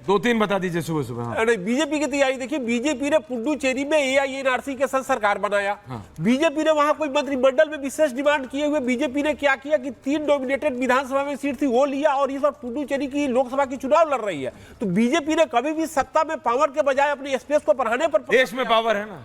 2-3 बता दीजिए सुबह सुबह। हाँ। नहीं, बीजेपी की तैयारी देखिए, बीजेपी ने पुडुचेरी में एआईएनआरसी के साथ सरकार बनाया। बीजेपी ने वहां कोई मंत्रिमंडल में विशेष डिमांड किए हुए बीजेपी ने क्या किया कि 3 डोमिनेटेड विधानसभा में सीट थी वो लिया, और इस बार पुडुचेरी की लोकसभा की चुनाव लड़ रही है। तो बीजेपी ने कभी भी सत्ता में पावर के बजाय अपने स्पेस को बढ़ाने पर, देश में पावर है ना,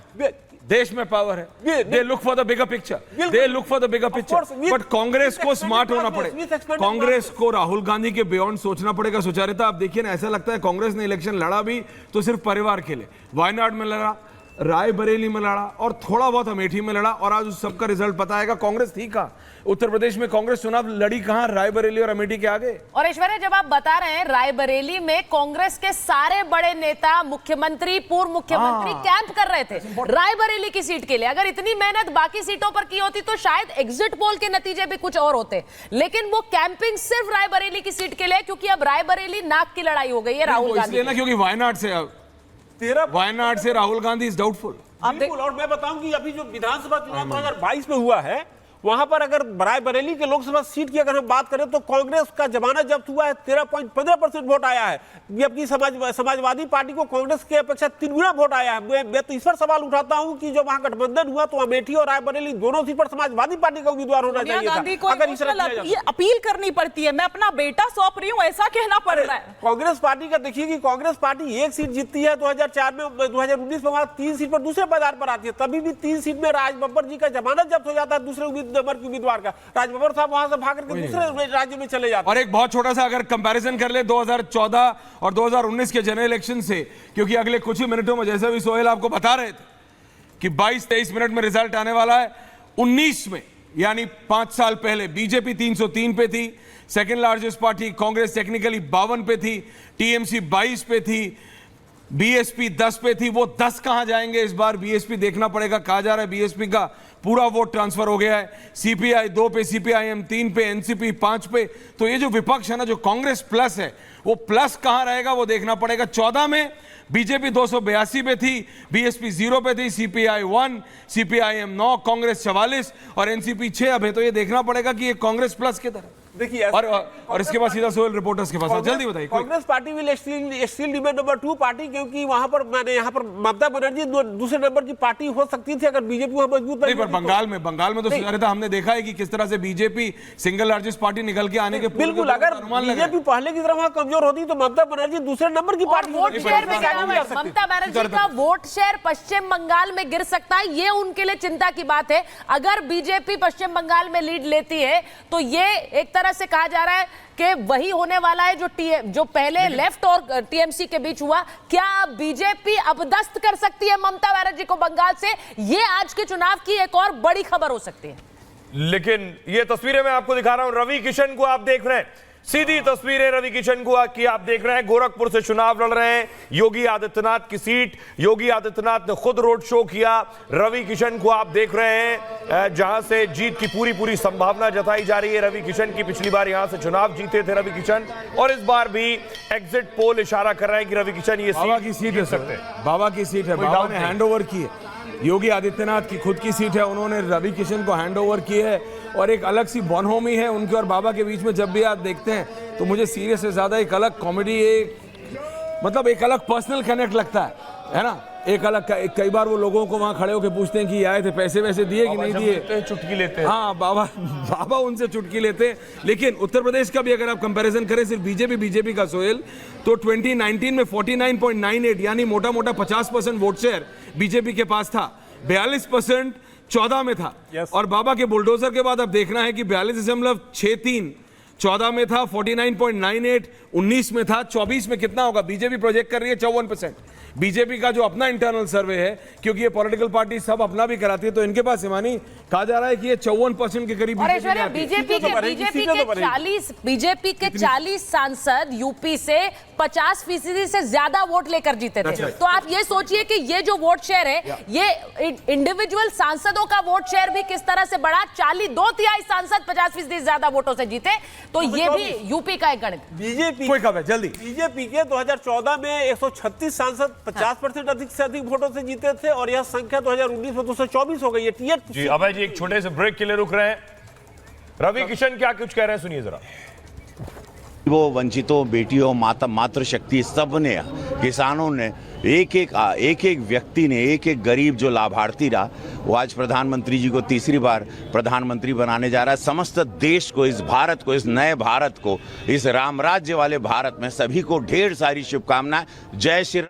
देश में पावर है, they look for the bigger picture, they look for the bigger picture. But Congress को स्मार्ट होना पड़ेगा, कांग्रेस को राहुल गांधी के बियॉन्ड सोचना पड़ेगा। सुचारिता, आप देखिए ना, ऐसा लगता है कांग्रेस ने इलेक्शन लड़ा भी तो सिर्फ परिवार के लिए। वायनाड में लड़ा, रायबरेली में लड़ा और थोड़ा बहुत अमेठी में लड़ा, और आज उस सबका रिजल्ट पता आएगा। कांग्रेस थी कहाँ? उत्तर प्रदेश में कांग्रेस चुनाव लड़ी कहाँ? रायबरेली और अमेठी के आगे। और ऐश्वर्या, जब आप बता रहे हैं रायबरेली में कांग्रेस के सारे बड़े नेता, मुख्यमंत्री, पूर्व मुख्यमंत्री कैंप कर रहे थे रायबरेली की सीट के लिए। अगर इतनी मेहनत बाकी सीटों पर की होती तो शायद एग्जिट पोल के नतीजे भी कुछ और होते, लेकिन वो कैंपिंग सिर्फ रायबरेली की सीट के लिए, क्योंकि अब रायबरेली नाक की लड़ाई हो गई है राहुल गांधी। क्योंकि वायनाड से राहुल गांधी इज डाउटफुल। और मैं बताऊं कि अभी जो विधानसभा चुनाव 2022 में हुआ है, वहां पर अगर रायबरेली के लोकसभा सीट की अगर हम बात करें तो कांग्रेस का जमानत जब्त हुआ है, 13.15% वोट आया है, जबकि समाजवादी पार्टी को कांग्रेस की अपेक्षा 3 गुना वोट आया है। मैं तो इस पर सवाल उठाता हूं कि जो वहां गठबंधन हुआ तो अमेठी और रायबरेली दोनों सीट पर समाजवादी पार्टी का उम्मीदवार होना चाहिए था। अगर इस ये अपील करनी पड़ती है, मैं अपना बेटा सौंप रही हूँ, ऐसा कहना पड़ रहा है। कांग्रेस पार्टी का देखिए कि कांग्रेस पार्टी 1 सीट जीतती है 2004 में, 2019 में वहां 3 सीट पर दूसरे पायदान पर आती है, तभी भी 3 सीट में राज बब्बर जी का जमानत जब्त हो जाता है, दूसरे नंबर के उम्मीदवार का। राज बब्बर साहब वहां से भाग करके दूसरे राज्य में चले जाते हैं। और एक बहुत छोटा सा अगर कंपैरिजन कर ले 2014 और 2019 के जनरल इलेक्शन से, क्योंकि अगले कुछ ही मिनटों में, जैसे भी सोहेल आपको बता रहे थे कि 22-23 मिनट में रिजल्ट आने वाला है। 19 में यानी 5 साल पहले बीजेपी 303 पे थी, second largest party Congress technically 52 पे थी, टीएमसी 22 पे थी, बीएसपी 10 पे थी। वो 10 कहां जाएंगे इस बार? बीएसपी देखना पड़ेगा। कहा जा रहा है बीएसपी का पूरा वोट ट्रांसफर हो गया है, सीपीआई 2 पे, सीपीआईएम 3 पे, एनसीपी 5 पे। तो ये जो विपक्ष है ना, जो कांग्रेस प्लस है, वो प्लस कहां रहेगा वो देखना पड़ेगा। 14 में बीजेपी 282 पे थी, बीएसपी 0 पे थी, सीपीआई 1, सीपीआईएम 9, कांग्रेस 44 और एनसीपी 6 अब है। तो ये देखना पड़ेगा कि ये कांग्रेस प्लस की तरह। देखिए और इसके बाद सीधा सोहेल रिपोर्टर्स के पास। जल्दी बताइए। Congress party will still remain number 2 party, क्योंकि वहां पर मैंने यहाँ पर ममता बनर्जी दूसरे नंबर की पार्टी हो सकती थी अगर बीजेपी वहां मजबूत नहीं। पर बंगाल में तो सुचारिता हमने देखा है कि किस तरह से बीजेपी सिंगल लार्जेस्ट पार्टी निकल के आने के बिल्कुल। अगर बीजेपी पहले की तरह वहां कमजोर होती तो ममता बनर्जी दूसरे नंबर की पार्टी। वोट शेयर में ममता बनर्जी का वोट शेयर पश्चिम बंगाल में गिर सकता है, ये उनके लिए चिंता की बात है। अगर बीजेपी पश्चिम बंगाल में लीड लेती है तो ये एक तरह से कहा जा रहा है कि वही होने वाला है जो पहले लेफ्ट और टीएमसी के बीच हुआ। क्या बीजेपी अपदस्थ कर सकती है ममता बनर्जी को बंगाल से? ये आज के चुनाव की एक और बड़ी खबर हो सकती है। लेकिन ये तस्वीरें मैं आपको दिखा रहा हूं, रवि किशन को आप देख रहे हैं, सीधी तस्वीरें रवि किशन को की आप देख रहे हैं। गोरखपुर से चुनाव लड़ रहे हैं, योगी आदित्यनाथ की सीट। योगी आदित्यनाथ ने खुद रोड शो किया। रवि किशन को आप देख रहे हैं, जहां से जीत की पूरी संभावना जताई जा रही है रवि किशन की। पिछली बार यहां से चुनाव जीते थे रवि किशन, और इस बार भी एग्जिट पोल इशारा कर रहे हैं कि रवि किशन ये बाबा की सीट है सकते हैं। बाबा की सीट है, बाबा ने हैंड ओवर की है। योगी आदित्यनाथ की खुद की सीट है, उन्होंने रवि किशन को हैंड ओवर की है। और एक अलग सी बॉनहोमी है उनके और बाबा के बीच में। जब भी आप देखते हैं तो मुझे सीरियस से ज्यादा एक अलग कॉमेडी, मतलब एक अलग पर्सनल कनेक्ट लगता है ना। एक अलग कई बार वो लोगों को वहां खड़े होकर पूछते हैं कि आए थे, पैसे वैसे दिए कि नहीं दिए, चुटकी लेते हैं। हाँ, बाबा उनसे चुटकी लेते हैं। लेकिन उत्तर प्रदेश का भी अगर आप कंपैरिजन करें सिर्फ बीजेपी का सोहेल, तो 2019 में 49.98 यानी मोटा 50% वोट शेयर बीजेपी के पास था। 42% 14 में था। और बाबा के बुलडोजर के बाद अब देखना है कि 42.63 14 में था, 49.98 19 में था, 24 में कितना होगा? बीजेपी प्रोजेक्ट कर रही है 54%। बीजेपी का जो अपना इंटरनल सर्वे है, क्योंकि ये पॉलिटिकल पार्टी सब अपना भी कराती है, तो इनके पास हिमानी कहा जा रहा है कि ये 54% के करीब बीजेपी के 40 सांसद यूपी से 50% से ज्यादा वोट लेकर जीते थे। तो आप ये सोचिए कि ये जो वोट शेयर है, ये इंडिविजुअल सांसदों का वोट शेयर भी किस तरह से बढ़ा। 2/3 सांसद 50% ज्यादा वोटों से जीते। तो ये भी यूपी का एक गणित। बीजेपी जल्दी बीजेपी के 2014 में 136 सांसद 50% अधिक से अधिक वोटों से जीते थे, और यह संख्या 2019 में 224 हो गई है। जी अभय जी, एक छोटे से ब्रेक के लिए रुक रहे हैं। रवि किशन क्या कुछ कह रहे हैं, सुनिए जरा। वो वंचितों, बेटियों, माता, मातृशक्ति सब ने, किसानों ने, एक एक व्यक्ति ने, एक एक गरीब जो लाभार्थी रहा, वो आज प्रधानमंत्री जी को तीसरी बार प्रधानमंत्री बनाने जा रहा है। समस्त देश को, इस भारत को, इस नए भारत को, इस राम राज्य वाले भारत में सभी को ढेर सारी शुभकामनाएं। जय श्री